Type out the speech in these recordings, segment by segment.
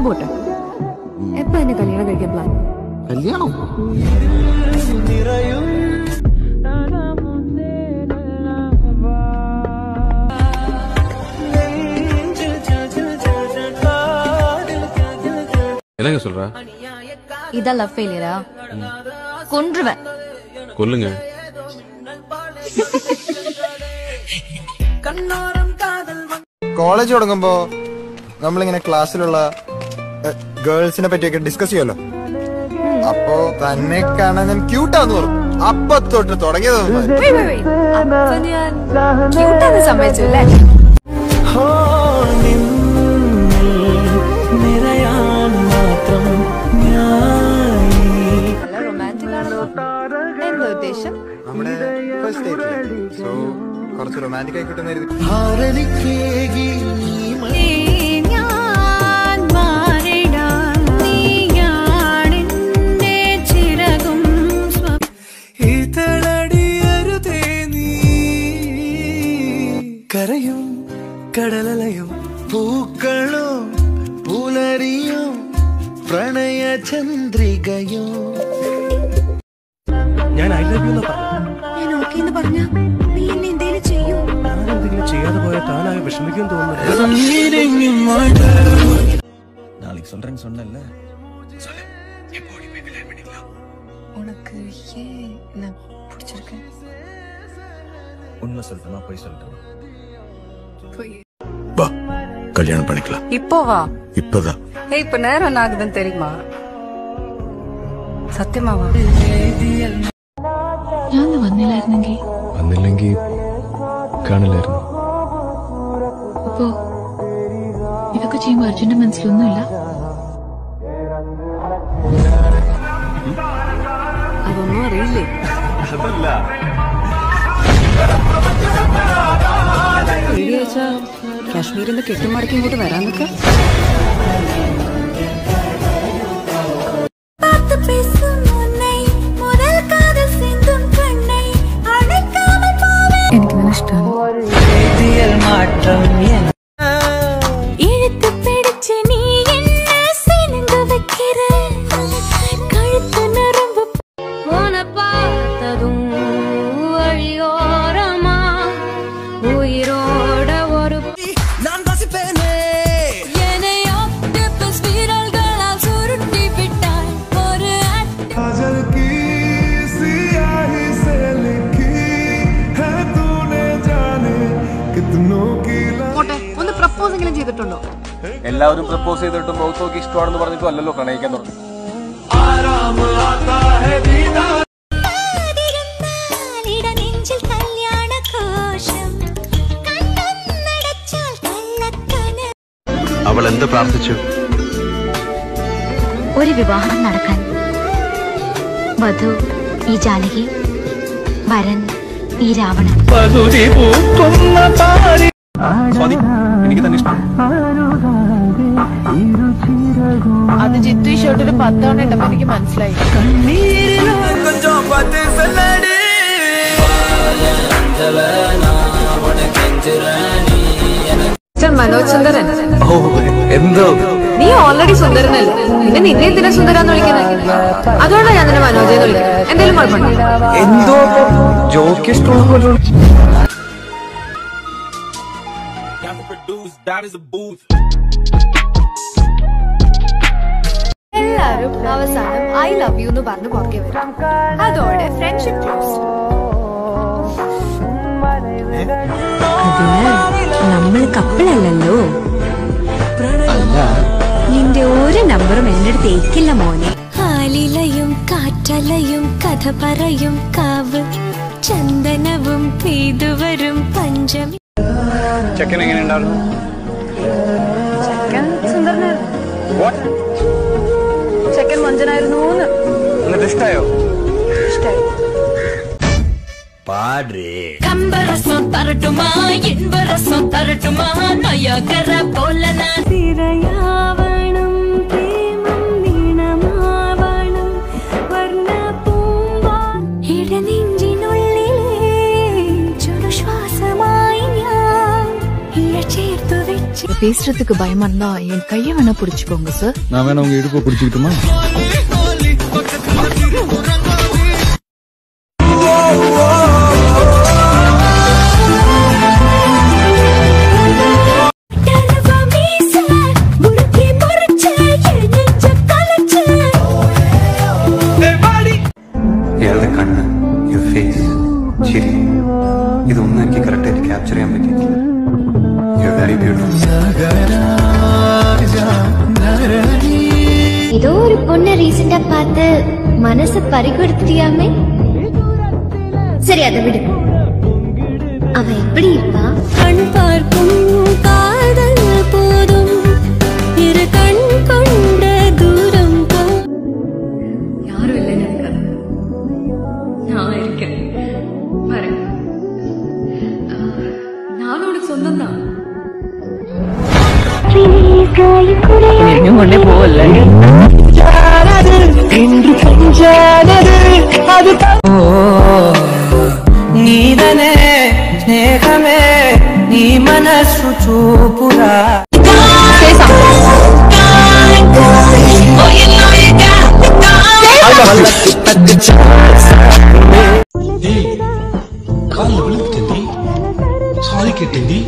പോട്ടെ. എപ്പോ എന്നെ കല്യാണം കഴിക്കാൻ പ്ലാൻ? കല്യാണം என்னங்க சொல்ற? இதான் லவ் ஃபெயிலியரா? கொன்றுவேன். கொல்லுங்க. കോളേജ് തുടങ്ങുമ്പോ നമ്മളിങ്ങനെ ക്ലാസ്സിലുള്ള ഗേൾസിനെ പറ്റിയൊക്കെ ഡിസ്കസ് ചെയ്യുമല്ലോ. അപ്പോ തന്നെ കാണാൻ ഞാൻ ക്യൂട്ടാന്ന് പറഞ്ഞു. അപ്പൊ തൊട്ട് തുടങ്ങിയത് സമ്മതിച്ചല്ലേ? നമ്മുടെ ഫസ്റ്റ് ഡേറ്റ്. സോ കുറച്ച് റൊമാൻറ്റിക് ആയി കിട്ടുന്നായിരുന്നു. കരയും കടലലയും പൂക്കളും പുലരിയും പ്രണയ ചന്ദ്രികയോ. ഞാൻ ഐ ലവ് യു എന്ന് പറഞ്ഞു. നീ എന്നെ എന്തേലും ചെയ്യൂ. ഞാൻ എന്തെങ്കിലും ചെയ്യാതെ പോയാൽ താനാകെ വിഷമിക്കും തോന്നുന്നു. നാളേക്ക് சொல்றேன்னு சொன்னேன்ல. சொல்லு. எப்போ ஓடி போய் கல்யாணம் பண்ணிக்கலாம்? உனக்கு ஏன் என்ன பிடிச்சிருக்கு? உண்மை சொல்லட்டுமா போய் சொல்லட்டுமா? வா கல்யாணம் பண்ணிக்கலாம். இப்போ வா. இப்பதான். இப்ப நேரம் என்ன ஆகுதுன்னு தெரியுமா? സത്യമാവാ. ഞാൻ വന്നില്ലെങ്കിൽ കാണില്ലായിരുന്നു. അപ്പോ ഇതൊക്കെ ചെയ്യുമ്പോ അർജുന്റെ മനസ്സിലൊന്നുമില്ല? അതൊന്നും അറിയില്ലേ? ശരിയാഴ്ച കാശ്മീരിൽ നിന്ന് കെട്ടിമടക്കി ഇങ്ങോട്ട് വരാൻ നിൽക്കാം. എനിക്കിങ്ങനെ ഇഷ്ടമാണ്. ഒന്ന് പ്രപ്പോസ് എങ്കിലും ചെയ്തിട്ടുണ്ടോ? എല്ലാവരും പ്രപ്പോസ് ചെയ്തിട്ടും മുഖത്ത് നോക്കി ഇഷ്ടമാണെന്ന് പറഞ്ഞിട്ടും അല്ലല്ലോ പ്രണയിക്കാൻ തുടങ്ങി. അവൾ എന്ത് പ്രാർത്ഥിച്ചു? ഒരു വിവാഹം നടക്കാൻ. വധു ഈ ജാനകി, വരൻ ഈ രാവണൻ. എനിക്ക് തന്നെ ഇഷ്ടം. അത് ജിത്തു ഈ ഷർട്ടിൽ 10 തവണ ഇട്ടപ്പോ എനിക്ക് മനസ്സിലായി. മനോജ് സുന്ദരൻ. എന്തോ നീ ഓൾറെഡി സുന്ദരനല്ലേ, പിന്നെ നിന്നെ എന്തിനാ സുന്ദരാന്ന് വിളിക്കുന്നത്? അതുകൊണ്ടാണ് ഞാൻ നിന്നെ മനോജെന്ന് വിളിക്കുന്നത്. എന്തെങ്കിലും കുഴപ്പമുണ്ടോ? എന്തോ ജോക്കിഷ്ടം. എല്ലാരും അവസാനം ഐ ലവ് യു എന്ന് പറഞ്ഞ് പുറകെ വരും. അതോടെ ഫ്രണ്ട്ഷിപ്പ് ക്ലോസ്. നമ്മൾ കപ്പിളല്ലല്ലോ. നിന്റെ ഒരു നമ്പറും എന്റെ അടുത്ത് ഏക്കില്ല മോനെ. ആലിലയും കാറ്റലയും കഥ പറയും കാവ് ചന്ദനവും പെയ്തുവരും പഞ്ചമി. ചെക്കൻ എങ്ങനെയുണ്ടായിരുന്നു? ചെക്കൻ സുന്ദരനായിരുന്നു. ചെക്കൻ മഞ്ചനായിരുന്നു. എന്നിട്ട് ഇഷ്ടായോ? ഇഷ്ടായി. പാടേ കമ്പരസം തരട്ടുമാ ഇൻവരസം തരട്ടുമാ നയകര പോലന തിരയാവണം പ്രേമം നീണമാവണം വർണ്ണ പൂമ്പാ ഇടനെഞ്ചിനുള്ളിലെ ചുടുശ്വാസമായി ഞാൻ ഇഴ ചേർത്തു വെച്ച് பேசுறதுக்கு பயமா இருந்தா என் கைய வேணா புடிச்சுக்கோங்க சார். நான் வேணா உங்க இடுப்பை பிடிச்சிக்கிட்டுமா? കണ്ണ്, your face, ചിരി, ഇതൊന്നും എനിക്ക് കറക്റ്റായിട്ട് ക്യാപ്ചർ ചെയ്യാൻ പറ്റിയിട്ടില്ല. You're very beautiful. ஏதோ ஒரு பொண்ணை ரீசெண்டா பார்த்து மனசு பறிகொடுத்தியாமே. சரி, அதை விடு. அவ எப்படி இருப்பா? கண் பார்க்கும் காதல் போதும் இரு கண் கொண்ட தூரம் யாரும் இல்லைன்னு இருக்காது, நான் இருக்கேன். பாருங்க, நானும் உனக்கு சொந்தம் தான். ஒன்னே போகல నీదనే స్నేహమే నీ మనస్సు చూపురా. காலில் விழுந்துட்டேன்டி, sorry கேட்டேன்டி.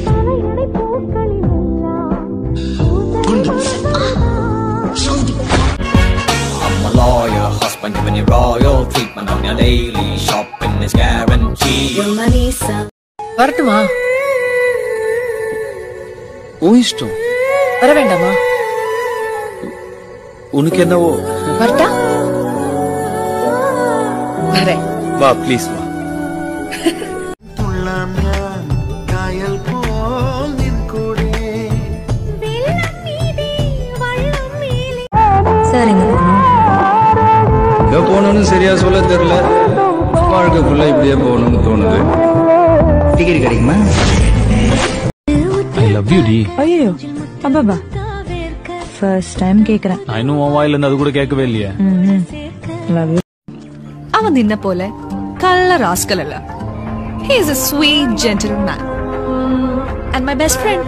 I'm a lawyer, husband giving you royal treatment on your daily shopping is guaranteed. வரட்டுமா? உன் இஷ்டம். வர வேண்டாமா? உனக்கு என்னவோ. வரட்டா? வரேன். வா, ப்ளீஸ் வா. சார், எங்க எங்க போகணும்னு சரியா சொல்ல தெரியல. வாழ்க்கை ஃபுல்லா இப்படியே போகணும்னு தோணுது. டிக்கெட் கிடைக்குமா? ஐ லவ் யூ டி. ஐயோ அப்பா, ஃபர்ஸ்ட் டைம் கேக்குறேன். நான் இன்னும் உன் வாயில இருந்து அது கூட கேட்கவே இல்லையே. Love you. அவன் நின்ன போல கள்ள ராஸ்கல் அல்ல. He is a sweet gentleman and my best friend.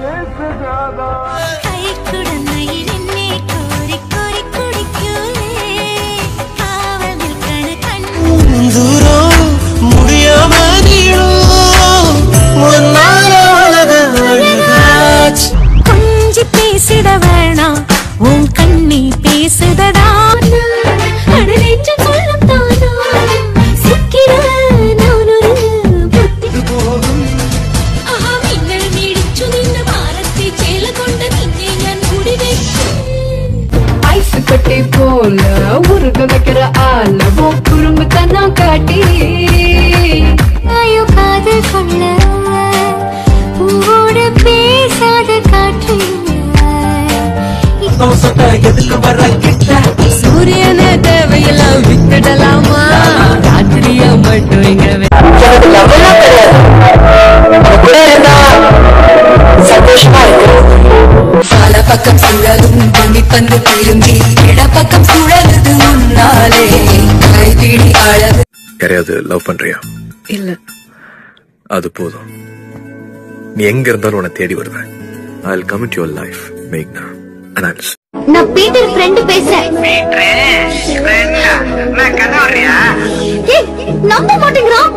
முடியாம கொஞ்சி பேசிட வேணாம், உன் கண்ணி பேசுதடா. அடலென்று சொல்லும் தானா சிக்கிற நானொரு புத்தி போகும். ஆஹா, மின்னல் நீடிச்சு நின்ற பாரத்தை சேல கொண்ட நின்னே நான் முடிவெட்டு. ஐஸ் கட்டி போல உருக வைக்கிற ஆளவோ குறும்புத்தனம் காட்டி ஐயோ காதல் கொள்ள பூவோடு பேசாத காற்று எதுக்கு வர கிட்ட சூரியனை தேவையெல்லாம் விட்டுடலாமா? ராத்திரியா மட்டும் இங்க சந்தோஷமா இருக்கு. பல பக்கம் சுழலும் பூமி பந்து திரும்பி இடப்பக்கம் சுழலுது முன்னாலே கைபிடி அளவு. யாரையாவது லவ் பண்றியா? இல்ல. அது போதும். நீ எங்க இருந்தாலும் உன்னை தேடி வருவேன். I'll come into your life, Meghna. Announce. நான் பீட்டர் ஃப்ரெண்ட் பேசுறேன். நம்ப மாட்டேங்கிறான்.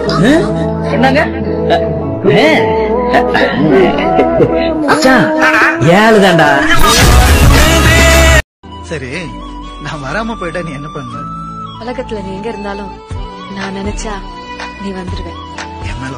ஏழுதாண்டா. சரி, நான் வராம போயிட்டா நீ என்ன பண்ண? உலகத்துல நீ எங்க இருந்தாலும் நான் நினைச்சா நீ வந்துருவேன். என் மேல